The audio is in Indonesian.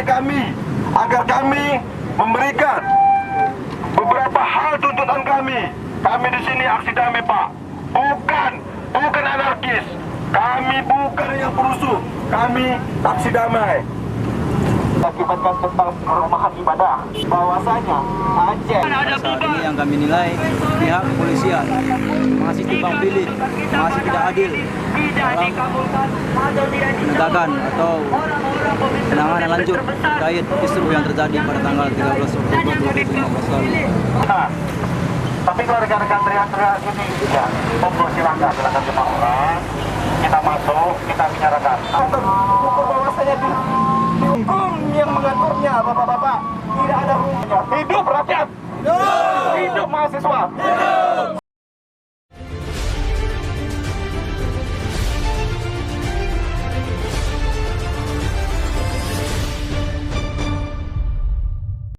kami agar kami memberikan beberapa hal tuntutan kami. Kami di sini aksi damai, Pak. Bukan anarkis. Kami bukan yang perusuh. Kami aksi damai. Akibatkan tentang perumahan ibadah bahwasanya Aceh saat ini yang kami nilai pihak kepolisian masih timbang pilih, masih tidak adil dalam penegakan atau penanganan lanjut terkait kisruh yang terjadi pada tanggal 13 Oktober 2015 lalu. Tapi kalau rekan-rekan teriak-teriak ini, ya, monggo silakan jemaah orang. Kita masuk, kita bicarakan. Ukur bahwasanya hukum yang mengaturnya, bapak-bapak, tidak ada hukumnya. Hidup rakyat, hidup mahasiswa.